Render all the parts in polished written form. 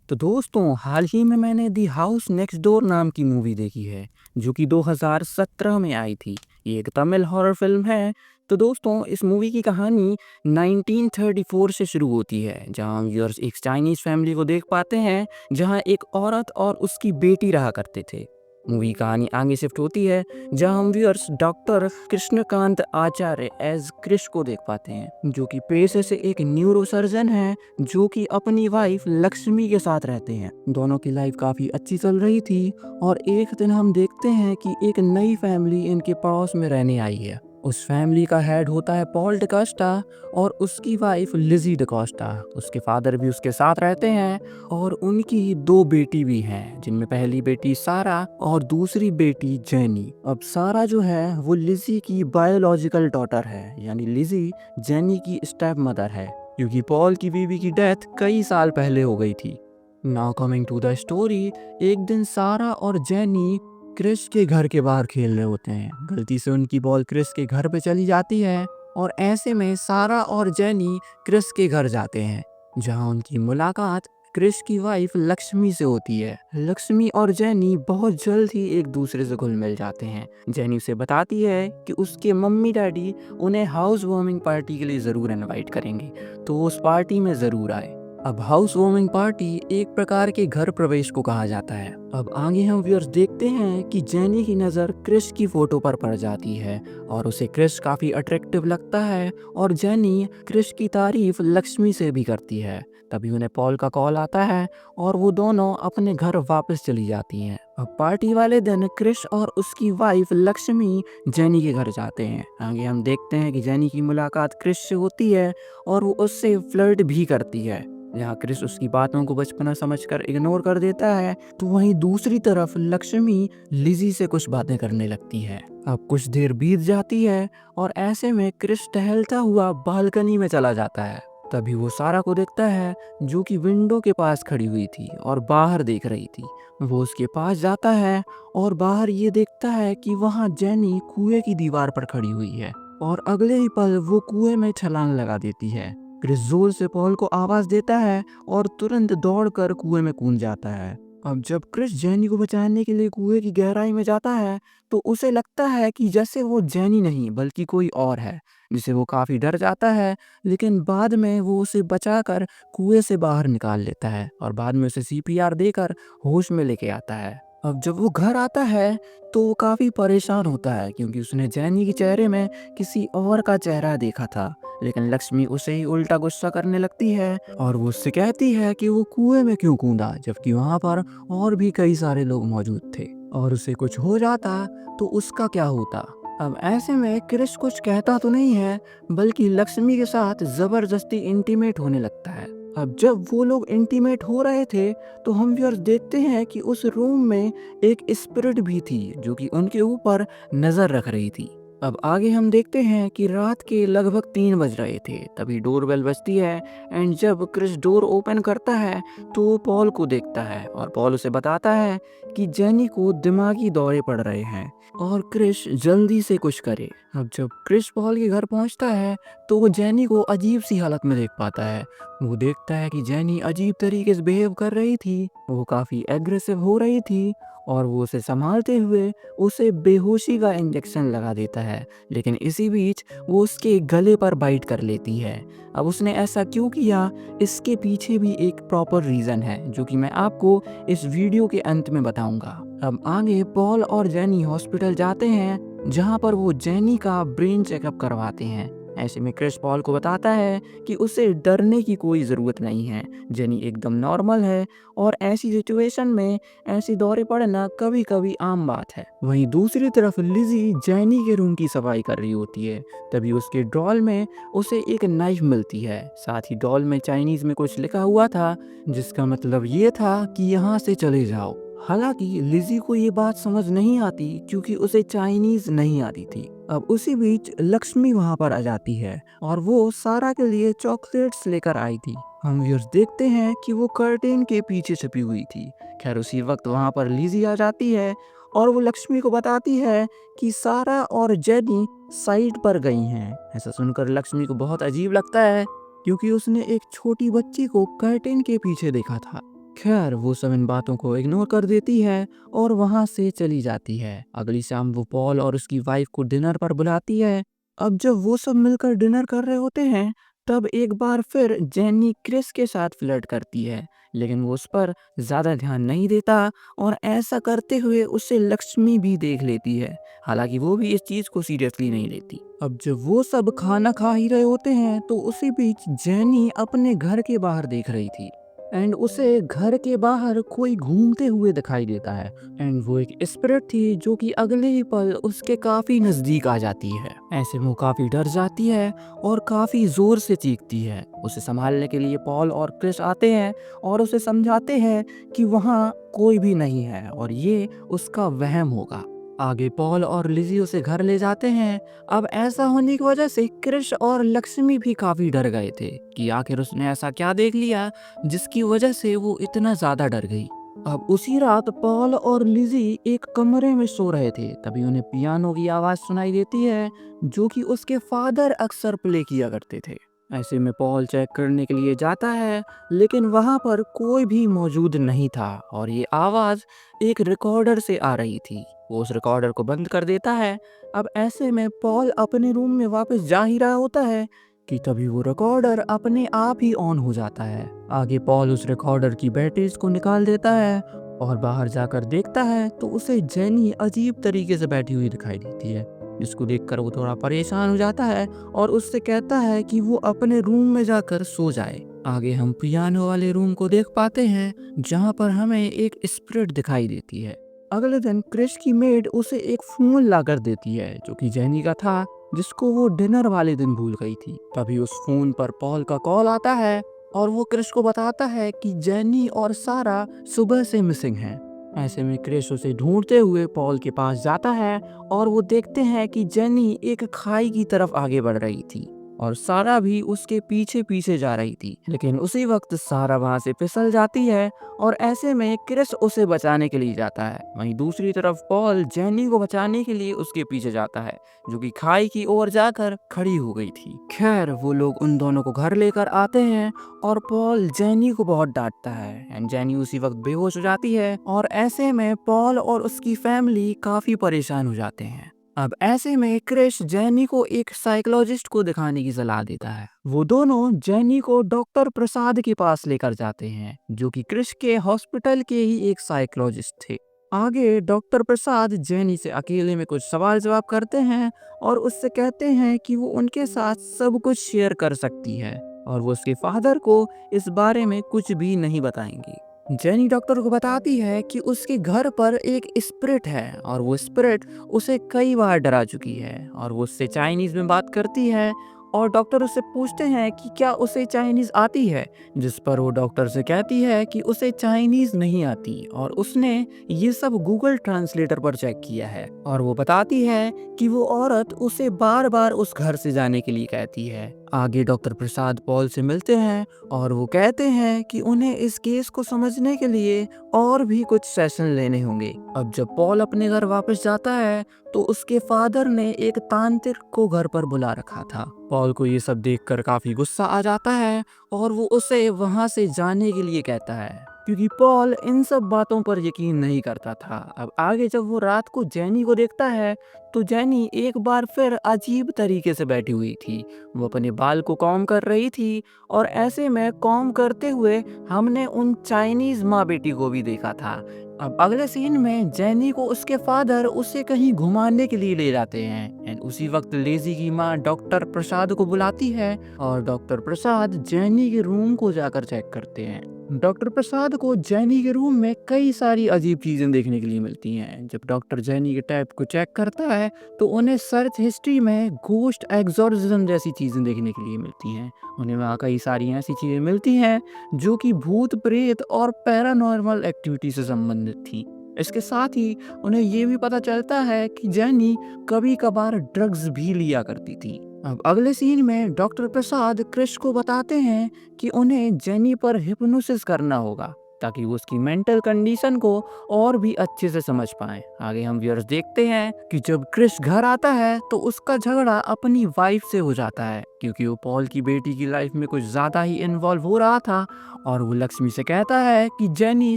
तो दोस्तों हाल ही में मैंने दी हाउस नेक्स्ट डोर नाम की मूवी देखी है जो कि 2017 में आई थी। ये एक तमिल हॉरर फिल्म है। तो दोस्तों इस मूवी की कहानी 1934 से शुरू होती है, जहां व्यूअर्स एक चाइनीज फैमिली को देख पाते हैं जहां एक औरत और उसकी बेटी रहा करते थे। मूवी कहानी आगे शिफ्ट होती है जहां हम व्यूअर्स डॉक्टर कृष्णकांत आचार्य एज क्रिश को देख पाते हैं, जो कि पेशे से एक न्यूरोसर्जन है जो कि अपनी वाइफ लक्ष्मी के साथ रहते हैं। दोनों की लाइफ काफ़ी अच्छी चल रही थी और एक दिन हम देखते हैं कि एक नई फैमिली इनके पड़ोस में रहने आई है। उस फैमिली का हेड होता है पॉल डिकोस्टा और उसकी वाइफ लिजी डिकोस्टा। उसके फादर भी उसके साथ रहते हैं और उनकी दो बेटी भी हैं, जिनमें पहली बेटी सारा और दूसरी बेटी जेनी। अब सारा जो है वो लिजी की बायोलॉजिकल डॉटर है, यानी लिजी जेनी की स्टेप मदर है, क्योंकि पॉल की बीवी की डेथ कई साल पहले हो गई थी। Now coming to the story. एक दिन सारा और जेनी क्रिस के घर के बाहर खेल रहे होते हैं। गलती से उनकी बॉल क्रिस के घर पे चली जाती है और ऐसे में सारा और जेनी क्रिस के घर जाते हैं, जहां उनकी मुलाकात क्रिस की वाइफ लक्ष्मी से होती है। लक्ष्मी और जेनी बहुत जल्द ही एक दूसरे से घुल मिल जाते हैं। जेनी उसे बताती है कि उसके मम्मी डैडी उन्हें हाउस वार्मिंग पार्टी के लिए ज़रूर इनवाइट करेंगे, तो वो उस पार्टी में ज़रूर आए। अब हाउस वार्मिंग पार्टी एक प्रकार के घर प्रवेश को कहा जाता है। अब आगे हम व्यूअर्स देखते हैं कि जेनी की नज़र क्रिस की फोटो पर पड़ जाती है और उसे क्रिस काफ़ी अट्रैक्टिव लगता है और जेनी क्रिस की तारीफ लक्ष्मी से भी करती है। तभी उन्हें पॉल का कॉल आता है और वो दोनों अपने घर वापस चली जाती हैं। अब पार्टी वाले दिन क्रिस और उसकी वाइफ लक्ष्मी जेनी के घर जाते हैं। आगे हम देखते हैं कि जेनी की मुलाकात क्रिस से होती है और वो उससे फ्लर्ट भी करती है। जहाँ क्रिस उसकी बातों को बचपना समझकर इग्नोर कर देता है, तो वहीं दूसरी तरफ लक्ष्मी लिजी से कुछ बातें करने लगती है। अब कुछ देर बीत जाती है और ऐसे में क्रिस टहलता हुआ बालकनी में चला जाता है। तभी वो सारा को देखता है, जो कि विंडो के पास खड़ी हुई थी और बाहर देख रही थी। वो उसके पास जाता है और बाहर ये देखता है कि वहाँ जेनी कुएं की दीवार पर खड़ी हुई है और अगले ही पल वो कुएं में छलांग लगा देती है। क्रिस जोर से पॉल को आवाज देता है और तुरंत दौड़कर कुएं में कूद जाता है। अब जब क्रिस जेनी को बचाने के लिए कुएं की गहराई में जाता है, तो उसे लगता है कि जैसे वो जेनी नहीं बल्कि कोई और है, जिसे वो काफी डर जाता है। लेकिन बाद में वो उसे बचाकर कुएं से बाहर निकाल लेता है और बाद में उसे सीपीआर देकर होश में लेके आता है। अब जब वो घर आता है तो वो काफी परेशान होता है, क्योंकि उसने जेनी के चेहरे में किसी और का चेहरा देखा था। लेकिन लक्ष्मी उसे ही उल्टा गुस्सा करने लगती है और वो उससे कहती है कि वो कुएं में क्यों कूदा, जबकि वहां पर और भी कई सारे लोग मौजूद थे और उसे कुछ हो जाता तो उसका क्या होता। अब ऐसे में क्रिस कुछ कहता तो नहीं है, बल्कि लक्ष्मी के साथ जबरदस्ती इंटीमेट होने लगता है। अब जब वो लोग इंटीमेट हो रहे थे, तो हम व्यूअर्स देखते हैं कि उस रूम में एक स्पिरिट भी थी, जो कि उनके ऊपर नजर रख रही थी। अब आगे हम देखते हैं कि रात के लगभग 3 बज रहे थे। तभी डोरबेल बजती है एंड जब क्रिस डोर ओपन करता है तो वो पॉल को देखता है और पॉल उसे बताता है कि जेनी को दिमागी दौरे पड़ रहे हैं और क्रिस जल्दी से कुछ करे। अब जब क्रिस पॉल के घर पहुंचता है तो वो जेनी को अजीब सी हालत में देख पाता है। वो देखता है कि जेनी अजीब तरीके से बिहेव कर रही थी, वो काफ़ी एग्रेसिव हो रही थी और वो उसे संभालते हुए उसे बेहोशी का इंजेक्शन लगा देता है। लेकिन इसी बीच वो उसके गले पर बाइट कर लेती है। अब उसने ऐसा क्यों किया, इसके पीछे भी एक प्रॉपर रीज़न है, जो कि मैं आपको इस वीडियो के अंत में बताऊंगा। अब आगे पॉल और जेनी हॉस्पिटल जाते हैं, जहां पर वो जेनी का ब्रेन चेकअप करवाते हैं। ऐसे में क्रिस पॉल को बताता है कि उसे डरने की कोई ज़रूरत नहीं है, जेनी एकदम नॉर्मल है और ऐसी सिचुएशन में ऐसे दौरे पड़ना कभी कभी आम बात है। वहीं दूसरी तरफ लिजी जेनी के रूम की सफाई कर रही होती है। तभी उसके डॉल में उसे एक नाइफ मिलती है। साथ ही डॉल में चाइनीज में कुछ लिखा हुआ था, जिसका मतलब ये था कि यहाँ से चले जाओ। हालांकि लिजी को ये बात समझ नहीं आती, क्योंकि उसे चाइनीज नहीं आती थी। अब उसी बीच लक्ष्मी वहां पर आ जाती है और वो सारा के लिए चॉकलेट्स लेकर आई थी। हम व्यूअर्स देखते हैं कि वो कर्टेन के पीछे छुपी हुई थी। खैर उसी वक्त वहां पर लिजी आ जाती है और वो लक्ष्मी को बताती है कि सारा और जेनी साइड पर गई हैं। ऐसा सुनकर लक्ष्मी को बहुत अजीब लगता है, क्योंकि उसने एक छोटी बच्ची को कर्टेन के पीछे देखा था। खैर वो सब इन बातों को इग्नोर कर देती है और वहां से चली जाती है। अगली शाम वो पॉल और उसकी वाइफ को डिनर पर बुलाती है। अब जब वो सब मिलकर डिनर कर रहे होते हैं तब एक बार फिर जेनी क्रिस के साथ फ्लर्ट करती है, लेकिन वो उस पर ज्यादा ध्यान नहीं देता और ऐसा करते हुए उसे लक्ष्मी भी देख लेती है। हालांकि वो भी इस चीज को सीरियसली नहीं लेती। अब जब वो सब खाना खा ही रहे होते हैं तो उसी बीच जेनी अपने घर के बाहर देख रही थी एंड उसे घर के बाहर कोई घूमते हुए दिखाई देता है एंड वो एक स्पिरिट थी जो कि अगले ही पल उसके काफी नजदीक आ जाती है। ऐसे में वो काफी डर जाती है और काफी जोर से चीखती है। उसे संभालने के लिए पॉल और क्रिस आते हैं और उसे समझाते हैं कि वहाँ कोई भी नहीं है और ये उसका वहम होगा। आगे पॉल और लिजी उसे घर ले जाते हैं। अब ऐसा होने की वजह से क्रिश और लक्ष्मी भी काफी डर गए थे कि आखिर उसने ऐसा क्या देख लिया जिसकी वजह से वो इतना ज्यादा डर गई। अब उसी रात पॉल और लिजी एक कमरे में सो रहे थे, तभी उन्हें पियानो की आवाज सुनाई देती है जो कि उसके फादर अक्सर प्ले किया करते थे। ऐसे में पॉल चेक करने के लिए जाता है, लेकिन वहां पर कोई भी मौजूद नहीं था और ये आवाज एक रिकॉर्डर से आ रही थी। वो उस रिकॉर्डर को बंद कर देता है। अब ऐसे में पॉल अपने रूम में वापस जा ही रहा होता है कि तभी वो रिकॉर्डर अपने आप ही ऑन हो जाता है। आगे पॉल उस रिकॉर्डर की बैटरीज को निकाल देता है और बाहर जाकर देखता है तो उसे जेनी अजीब तरीके से बैठी हुई दिखाई देती है, जिसको देखकर वो थोड़ा परेशान हो जाता है और उससे कहता है कि वो अपने रूम में जाकर सो जाए। आगे हम पियानो वाले रूम को देख पाते हैं जहाँ पर हमें एक स्पिरिट दिखाई देती है। अगले दिन क्रिश की मेड उसे एक फोन ला कर देती है जो कि जेनी का था, जिसको वो डिनर वाले दिन भूल गई थी। तभी उस फोन पर पॉल का कॉल आता है और वो क्रिश को बताता है कि जेनी और सारा सुबह से मिसिंग हैं। ऐसे में क्रिश उसे ढूंढते हुए पॉल के पास जाता है और वो देखते हैं कि जेनी एक खाई की तरफ आगे बढ़ रही थी और सारा भी उसके पीछे पीछे जा रही थी। लेकिन उसी वक्त सारा वहां से फिसल जाती है और ऐसे में क्रिस उसे बचाने के लिए जाता है। वहीं दूसरी तरफ पॉल जेनी को बचाने के लिए उसके पीछे जाता है जो कि खाई की ओर जाकर खड़ी हो गई थी। खैर वो लोग उन दोनों को घर लेकर आते हैं और पॉल जेनी को बहुत डांटता है एंड जेनी उसी वक्त बेहोश हो जाती है और ऐसे में पॉल और उसकी फैमिली काफी परेशान हो जाते हैं। अब ऐसे में क्रिश जेनी को एक साइकोलॉजिस्ट को दिखाने की सलाह देता है। वो दोनों जेनी को डॉक्टर प्रसाद के पास लेकर जाते हैं जो कि क्रिश के हॉस्पिटल के ही एक साइकोलॉजिस्ट थे। आगे डॉक्टर प्रसाद जेनी से अकेले में कुछ सवाल जवाब करते हैं और उससे कहते हैं कि वो उनके साथ सब कुछ शेयर कर सकती है और वो उसके फादर को इस बारे में कुछ भी नहीं बताएंगी। जेनी डॉक्टर को बताती है कि उसके घर पर एक स्पिरिट है और वो स्पिरिट उसे कई बार डरा चुकी है और वो उससे चाइनीज में बात करती है और डॉक्टर उससे पूछते हैं कि क्या उसे चाइनीज आती है, जिस पर वो डॉक्टर से कहती है कि उसे चाइनीज नहीं आती और उसने ये सब गूगल ट्रांसलेटर पर चेक किया है। और वो बताती है कि वो औरत उसे बार बार उस घर से जाने के लिए कहती है। आगे डॉक्टर प्रसाद पॉल से मिलते हैं और वो कहते हैं कि उन्हें इस केस को समझने के लिए और भी कुछ सेशन लेने होंगे। अब जब पॉल अपने घर वापस जाता है तो उसके फादर ने एक तांत्रिक को घर पर बुला रखा था। पॉल को ये सब देखकर काफी गुस्सा आ जाता है और वो उसे वहां से जाने के लिए कहता है क्योंकि पॉल इन सब बातों पर यकीन नहीं करता था। अब आगे जब वो रात को जेनी को देखता है तो जेनी एक बार फिर अजीब तरीके से बैठी हुई थी। वो अपने बाल को कॉम्ब कर रही थी और ऐसे में कॉम्ब करते हुए हमने उन चाइनीज माँ बेटी को भी देखा था। अब अगले सीन में जेनी को उसके फादर उसे कहीं घुमाने के लिए ले जाते हैं एंड उसी वक्त लेजी की माँ डॉक्टर प्रसाद को बुलाती है और डॉक्टर प्रसाद जेनी के रूम को जाकर चेक करते हैं। डॉक्टर प्रसाद को जेनी के रूम में कई सारी अजीब चीजें देखने के लिए मिलती हैं। जब डॉक्टर जेनी के टैब को चेक करता है तो उन्हें सर्च हिस्ट्री में घोस्ट एग्जॉर्सिज्म जैसी चीजें देखने के लिए मिलती हैं। उन्हें वहाँ कई सारी ऐसी चीजें मिलती हैं जो कि भूत प्रेत और पैरानॉर्मल एक्टिविटी से संबंधित थी। इसके साथ ही उन्हें ये भी पता चलता है कि जेनी कभी कभार ड्रग्स भी लिया करती थी। अब अगले सीन में डॉक्टर प्रसाद क्रिश को बताते हैं कि उन्हें जेनी पर हिप्नोसिस करना होगा ताकि वो उसकी मेंटल कंडीशन को और भी अच्छे से समझ पाए। आगे हम व्यूअर्स देखते हैं कि जब क्रिस घर आता है तो उसका झगड़ा अपनी वाइफ से हो जाता है, क्योंकि वो पॉल की बेटी की लाइफ में कुछ ज़्यादा ही इन्वॉल्व हो रहा था। और वो लक्ष्मी से कहता है कि जेनी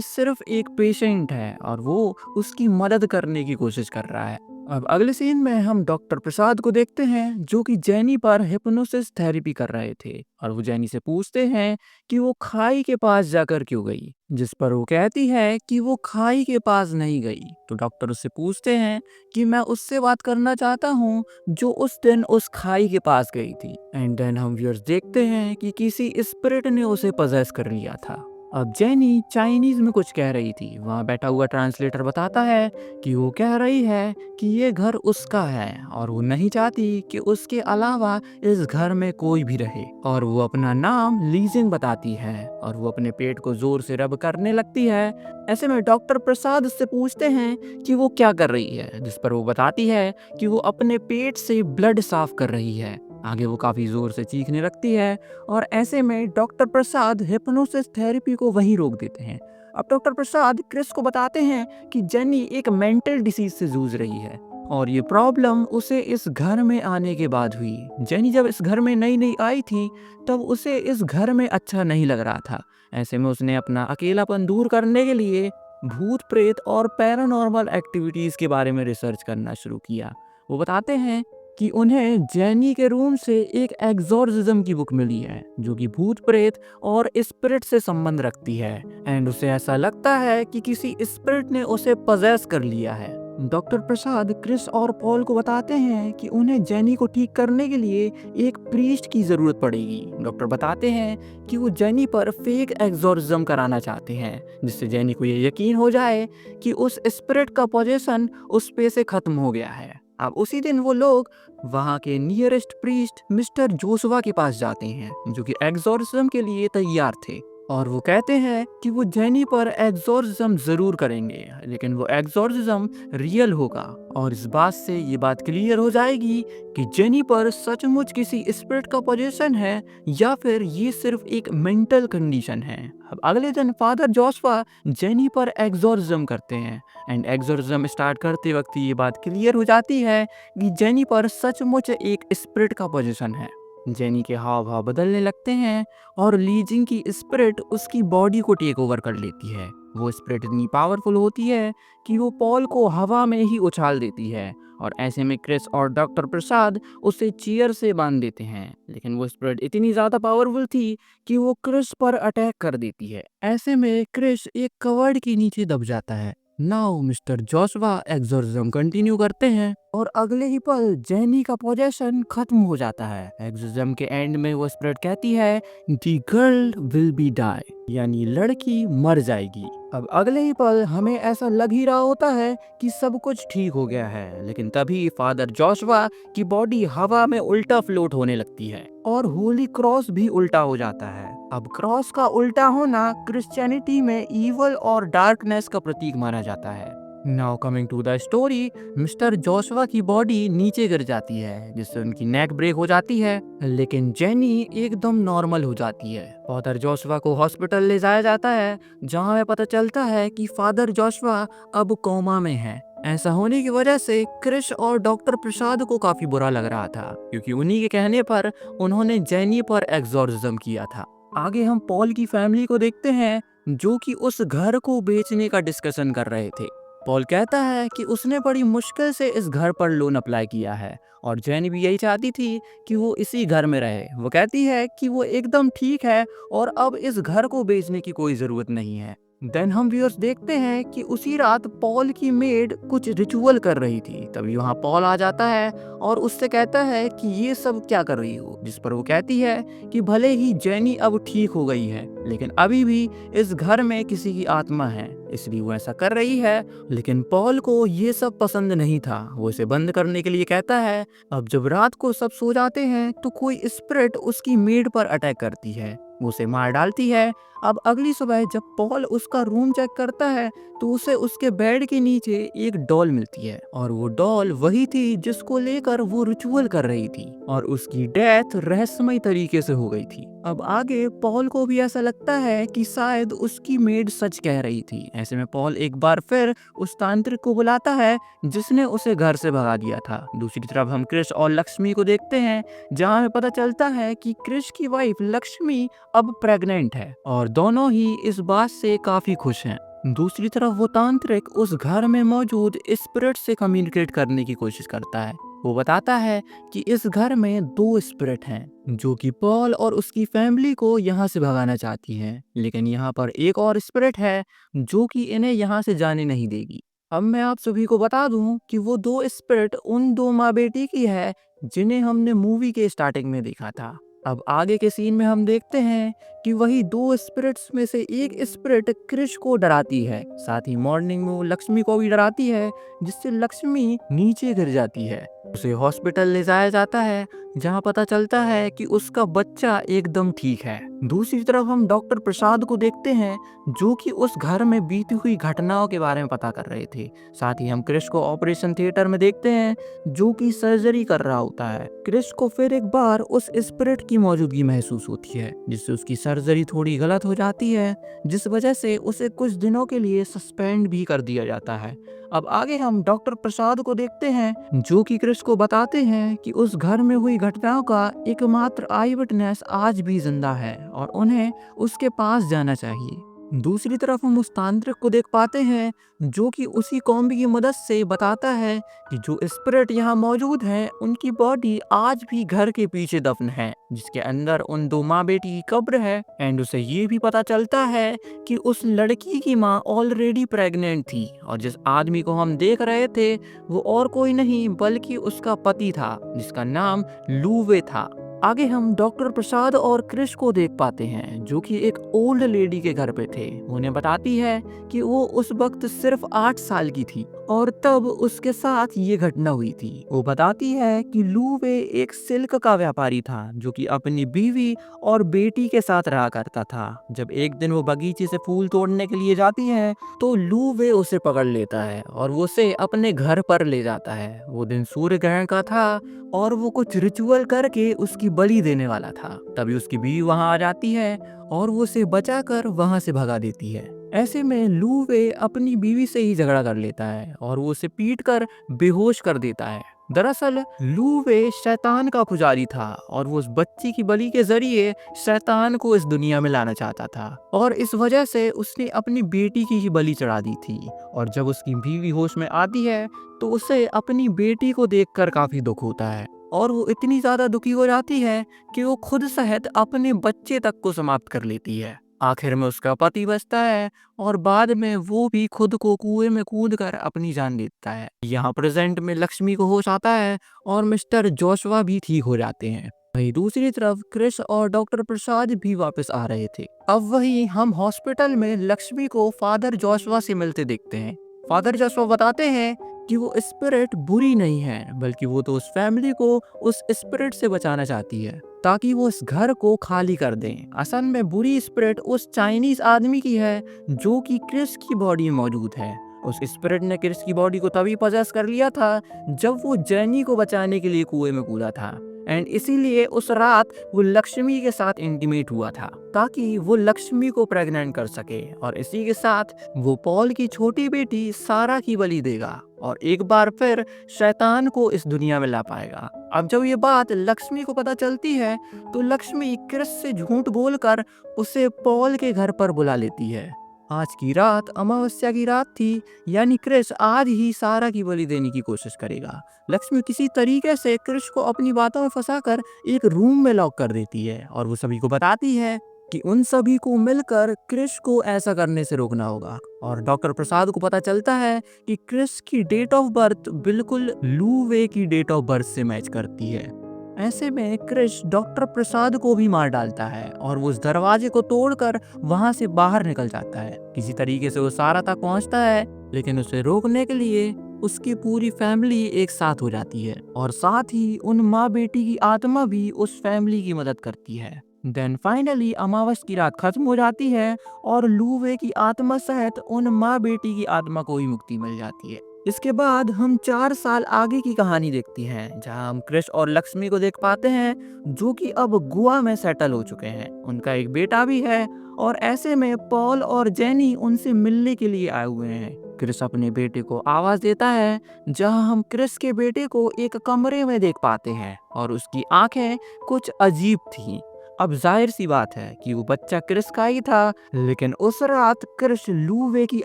सिर्फ एक पेशेंट है और वो उसकी मदद करने की कोशिश कर रहा है। अब अगले सीन में हम डॉक्टर प्रसाद को देखते हैं जो कि जेनी पर हिप्नोसिस थेरेपी कर रहे थे, और वो जेनी से पूछते हैं कि वो खाई के पास जाकर क्यों गई, जिस पर वो कहती है कि वो खाई के पास नहीं गई। तो डॉक्टर उससे पूछते हैं कि मैं उससे बात करना चाहता हूँ जो उस दिन उस खाई के पास गई थी। एंड देन हम व्यूअर्स देखते हैं कि किसी स्पिरिट ने उसे पजेस कर लिया था। अब जेनी चाइनीज में कुछ कह रही थी, वहाँ बैठा हुआ ट्रांसलेटर बताता है कि वो कह रही है कि ये घर उसका है और वो नहीं चाहती कि उसके अलावा इस घर में कोई भी रहे। और वो अपना नाम लीजिंग बताती है और वो अपने पेट को जोर से रब करने लगती है। ऐसे में डॉक्टर प्रसाद उससे पूछते हैं कि वो क्या कर रही है, जिस पर वो बताती है कि वो अपने पेट से ब्लड साफ कर रही है। आगे वो काफी जोर से चीखने लगती है और ऐसे में डॉक्टर प्रसाद हिप्नोसिस थेरेपी को वहीं रोक देते हैं। अब डॉक्टर प्रसाद क्रिस को बताते हैं कि जेनी एक मेंटल डिसीज से जूझ रही है और ये प्रॉब्लम उसे इस घर में आने के बाद हुई। जेनी जब इस घर में नई नई आई थी तब उसे इस घर में अच्छा नहीं लग रहा था। ऐसे में उसने अपना अकेलापन दूर करने के लिए भूत प्रेत और पैरानॉर्मल एक्टिविटीज के बारे में रिसर्च करना शुरू किया। वो बताते हैं कि उन्हें जेनी के रूम से एक एग्जॉर्सिज्म की बुक मिली है जो कि भूत प्रेत और स्पिरिट से संबंध रखती है। एंड उसे ऐसा लगता है कि किसी स्पिरिट ने उसे पजेस कर लिया है। डॉक्टर प्रसाद क्रिस और पॉल को बताते हैं कि उन्हें जेनी को ठीक करने के लिए एक प्रीस्ट की जरूरत पड़ेगी। डॉक्टर बताते हैं कि वो जेनी पर फेक एग्जॉर्सिज्म कराना चाहते हैं, जिससे जेनी को ये यकीन हो जाए कि उस स्पिरिट का पोजीशन उस पे से खत्म हो गया है। अब उसी दिन वो लोग वहाँ के नियरेस्ट प्रीस्ट मिस्टर जोशुआ के पास जाते हैं जो कि एग्जॉर्सिज्म के लिए तैयार थे, और वो कहते हैं कि वो जेनी पर एग्जॉर्सिज्म जरूर करेंगे, लेकिन वो एग्जॉर्सिज्म रियल होगा और इस बात से ये बात क्लियर हो जाएगी कि जेनी पर सचमुच किसी स्पिरिट का पोजीशन है या फिर ये सिर्फ एक मेंटल कंडीशन है। अब अगले दिन फादर जोशुआ जेनी पर एग्जॉर्सिज्म करते हैं एंड एग्जॉर्सिज्म स्टार्ट करते वक्त ये बात क्लियर हो जाती है कि जेनी पर सचमुच एक स्पिरिट का पोजीशन है। जेनी के हाव भाव बदलने लगते हैं और लीजिंग की स्पिरिट उसकी बॉडी को टेक ओवर कर लेती है। वो स्पिरिट इतनी पावरफुल होती है कि वो पॉल को हवा में ही उछाल देती है, और ऐसे में क्रिस और डॉक्टर प्रसाद उसे चेयर से बांध देते हैं। लेकिन वो स्पिरिट इतनी ज्यादा पावरफुल थी कि वो क्रिस पर अटैक कर देती है। ऐसे में क्रिस एक कवर्ड के नीचे दब जाता है। Now mister Joshua exorcism continue करते हैं और अगले ही पल जेनी का पोजेशन खत्म हो जाता है। एग्जॉर्सिज्म के एंड में वो स्पिरिट कहती है the girl will be die, यानी लड़की मर जाएगी। अब अगले ही पल हमें ऐसा लग ही रहा होता है कि सब कुछ ठीक हो गया है, लेकिन तभी फादर जोशुआ की बॉडी हवा में उल्टा फ्लोट होने लगती है और होली क्रॉस भी उल्टा हो जाता है। अब क्रॉस का उल्टा होना क्रिश्चियनिटी में ईवल और डार्कनेस का प्रतीक माना जाता है। Now coming to the story, mister Joshua की बॉडी नीचे गिर जाती है जिससे उनकी नेक ब्रेक हो जाती है, लेकिन जेनी एकदम नॉर्मल हो जाती है। फादर जोशुआ को हॉस्पिटल ले जाया जाता है जहां हमें पता चलता है कि फादर जोशुआ अब कोमा में है। ऐसा होने की वजह से क्रिश और डॉक्टर प्रसाद को काफी बुरा लग रहा था, क्योंकि उन्हीं के कहने पर उन्होंने जेनी पर एग्जॉर्सिज्म किया था। आगे हम पॉल की फैमिली को देखते हैं जो कि उस घर को बेचने का डिस्कशन कर रहे थे। पॉल कहता है कि उसने बड़ी मुश्किल से इस घर पर लोन अप्लाई किया है और जेनी भी यही चाहती थी कि वो इसी घर में रहे। वो कहती है कि वो एकदम ठीक है और अब इस घर को बेचने की कोई ज़रूरत नहीं है। देन हम व्यूअर्स देखते हैं कि उसी रात पॉल की मेड कुछ रिचुअल कर रही थी। तभी वहाँ पॉल आ जाता है और उससे कहता है कि ये सब क्या कर रही हो, जिस पर वो कहती है कि भले ही जेनी अब ठीक हो गई है लेकिन अभी भी इस घर में किसी की आत्मा है, इसलिए वो ऐसा कर रही है। लेकिन पॉल को ये सब पसंद नहीं था, वो इसे बंद करने के लिए कहता है। अब जब रात को सब सो जाते हैं तो कोई स्पिरिट उसकी मेड पर अटैक करती है, वो उसे मार डालती है। अब अगली सुबह जब पॉल उसका रूम चेक करता है तो उसे उसके बेड के नीचे एक डॉल मिलती है और वो डॉल वही थी जिसको लेकर वो रिचुअल कर रही थी और उसकी डेथ रहस्यमय तरीके से हो गई थी। अब आगे पॉल को भी ऐसा लगता है कि शायद उसकी मेड सच कह रही थी। ऐसे में पॉल एक बार फिर उस तांत्रिक को बुलाता है जिसने उसे घर से भगा दिया था। दूसरी तरफ हम क्रिश और लक्ष्मी को देखते हैं जहाँ हमें पता चलता है कि क्रिश की वाइफ लक्ष्मी अब प्रेग्नेंट है और दोनों ही इस बात से काफी खुश हैं। दूसरी तरफ वो तांत्रिक उस घर में मौजूद स्पिरिट से कम्युनिकेट करने की कोशिश करता है। वो बताता है कि इस घर में 2 स्पिरिट हैं जो कि पॉल और उसकी फैमिली को यहाँ से भगाना चाहती हैं, लेकिन यहाँ पर एक और स्पिरिट है जो कि इन्हें यहाँ से जाने नहीं देगी। अब मैं आप सभी को बता दूं कि वो 2 स्पिरिट उन 2 माँ बेटी की है जिन्हें हमने मूवी के स्टार्टिंग में देखा था। अब आगे के सीन में हम देखते हैं कि वही 2 स्पिरिट्स में से एक स्पिरिट क्रिश को डराती है, साथ ही मॉर्निंग में वो लक्ष्मी को भी डराती है जिससे लक्ष्मी नीचे गिर जाती है। उसे हॉस्पिटल ले जाया जाता है जहां पता चलता है कि उसका बच्चा एकदम ठीक है। दूसरी तरफ हम डॉक्टर प्रसाद को देखते हैं जो कि उस घर में बीती हुई घटनाओं के बारे में पता कर रहे थे। साथ ही हम क्रिश को ऑपरेशन थिएटर में देखते हैं जो कि सर्जरी कर रहा होता है। क्रिश को फिर एक बार उस स्पिरिट की मौजूदगी महसूस होती है जिससे उसकी सर्जरी थोड़ी गलत हो जाती है, जिस वजह से उसे कुछ दिनों के लिए सस्पेंड भी कर दिया जाता है। अब आगे हम डॉक्टर प्रसाद को देखते हैं जो कि क्रिश को बताते हैं कि उस घर में हुई घटनाओं का एकमात्र आई विटनेस आज भी जिंदा है और उन्हें उसके पास जाना चाहिए। दूसरी तरफ हम उस तांत्रिक को देख पाते हैं जो कि उसी कॉम्बी की मदद से बताता है कि जो स्पिरिट यहाँ मौजूद है उनकी बॉडी आज भी घर के पीछे दफन है जिसके अंदर उन 2 माँ बेटी की कब्र है। एंड उसे ये भी पता चलता है कि उस लड़की की माँ ऑलरेडी प्रेग्नेंट थी और जिस आदमी को हम देख रहे थे वो और कोई नहीं बल्कि उसका पति था जिसका नाम लूवे था। आगे हम डॉक्टर प्रसाद और क्रिश को देख पाते हैं जो कि एक ओल्ड लेडी के घर पे थे। उन्हें बताती है कि वो उस वक्त सिर्फ 8 साल की थी और तब उसके साथ ये घटना हुई थी। वो बताती है कि लूवे एक सिल्क का व्यापारी था जो कि अपनी बीवी और बेटी के साथ रहा करता था। जब एक दिन वो बगीचे से फूल तोड़ने के लिए जाती है तो लूवे उसे पकड़ लेता है और वो उसे अपने घर पर ले जाता है। वो दिन सूर्य ग्रहण का था और वो कुछ रिचुअल करके उसकी बलि देने वाला था। तभी उसकी बीवी वहां आ जाती है और वो उसे बचाकर वहां से भगा देती है। ऐसे में लूवे अपनी बीवी से ही झगड़ा कर लेता है और वो उसे पीटकर बेहोश कर देता है। दरअसल लूवे शैतान का पुजारी था और वो उस बच्ची की बलि के जरिए शैतान को इस दुनिया में लाना चाहता था और इस वजह से उसने अपनी बेटी की ही बलि चढ़ा दी थी। और जब उसकी बीवी होश में आती है तो उसे अपनी बेटी को देखकर काफी दुख होता है और वो इतनी ज्यादा दुखी हो जाती है कि वो खुद सहित अपने बच्चे तक को समाप्त कर लेती है। आखिर में उसका पति बचता है और बाद में वो भी खुद को कुएं में कूदकर अपनी जान देता है। यहाँ प्रेजेंट में लक्ष्मी को होश आता है और मिस्टर जोशवा भी ठीक हो जाते हैं। वहीं दूसरी तरफ क्रिश और डॉक्टर प्रसाद भी वापस आ रहे थे। अब वही हम हॉस्पिटल में लक्ष्मी को फादर जोशवा से मिलते देखते हैं। फादर जोशवा बताते हैं कि वो स्पिरिट बुरी नहीं है बल्कि वो तो उस फैमिली को उस स्पिरिट से बचाना चाहती है ताकि वो इस घर को खाली कर दें। असल में बुरी स्पिरिट उस चाइनीज आदमी की है जो कि क्रिस की बॉडी में मौजूद है। उस स्पिरिट ने क्रिस की बॉडी को तभी पजेस कर लिया था जब वो जेनी को बचाने के लिए कुएं में कूदा था एंड इसीलिए उस रात वो लक्ष्मी के साथ इंटीमेट हुआ था ताकि वो लक्ष्मी को प्रेग्नेंट कर सके और इसी के साथ वो पॉल की छोटी बेटी सारा की बलि देगा और एक बार फिर शैतान को इस दुनिया में ला पाएगा। अब जब ये बात लक्ष्मी को पता चलती है तो लक्ष्मी क्रिस से झूठ बोलकर उसे पॉल के घर पर बुला लेती है। आज की रात अमावस्या की रात थी यानी क्रिस आज ही सारा की बलि देने की कोशिश करेगा। लक्ष्मी किसी तरीके से क्रिस को अपनी बातों में फंसाकर एक रूम में लॉक कर देती है और वो सभी को बताती है कि उन सभी को मिलकर क्रिस को ऐसा करने से रोकना होगा। और डॉक्टर प्रसाद को पता चलता है कि क्रिस की डेट ऑफ बर्थ बिल्कुल लूवे की डेट ऑफ बर्थ से मैच करती है। ऐसे में क्रिस डॉक्टर प्रसाद को भी मार डालता है और वो उस दरवाजे को तोड़कर वहां से बाहर निकल जाता है। किसी तरीके से वो सारा तक पहुंचता है लेकिन उसे रोकने के लिए उसकी पूरी फैमिली एक साथ हो जाती है और साथ ही उन माँ बेटी की आत्मा भी उस फैमिली की मदद करती है। देन फाइनली अमावस की रात खत्म हो जाती है और लूवे की आत्मा सहित उन माँ बेटी की आत्मा को ही मुक्ति मिल जाती है। इसके बाद हम 4 साल आगे की कहानी देखती हैं, जहां हम क्रिश और लक्ष्मी को देख पाते हैं, जो कि अब गोवा में सेटल हो चुके हैं। उनका एक बेटा भी है और ऐसे में पॉल और जेनी उनसे मिलने के लिए आए हुए हैं। क्रिस अपने बेटे को आवाज देता है, जहां हम क्रिस के बेटे को एक कमरे में देख पाते हैं और उसकी आंखें कुछ अजीब थीं। अब जाहिर सी बात है कि वो बच्चा क्रिस का ही था, लेकिन उस रात क्रिस लूवे की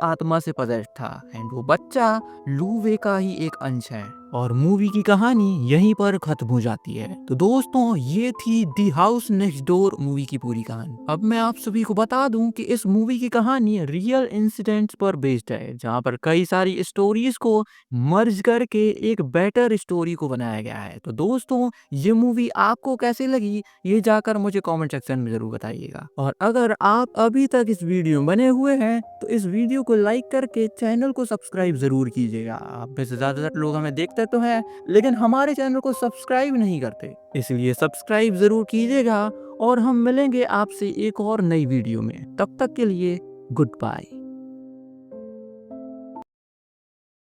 आत्मा से पजेस्ड था एंड वो बच्चा लूवे का ही एक अंश है। और मूवी की कहानी यहीं पर खत्म हो जाती है। तो दोस्तों, ये थी the house next door movie की पूरी कहानी। अब मैं आप सभी को बता दूं कि इस मूवी की कहानी रियल इंसिडेंट्स पर बेस्ड है, जहां पर कई सारी स्टोरीज को मर्ज करके एक बेटर स्टोरी को बनाया गया है। तो दोस्तों, ये मूवी आपको कैसी लगी, ये जाकर मुझे कमेंट सेक्शन में जरूर बताइएगा। और अगर आप अभी तक इस वीडियो में बने हुए हैं तो इस वीडियो को लाइक करके चैनल को सब्सक्राइब जरूर कीजिएगा। आप में से ज्यादातर लोग हमें देखते तो हैं, लेकिन हमारे चैनल को सब्सक्राइब नहीं करते, इसलिए सब्सक्राइब जरूर कीजिएगा। और हम मिलेंगे आपसे एक और नई वीडियो में। तब तक के लिए गुड बाय।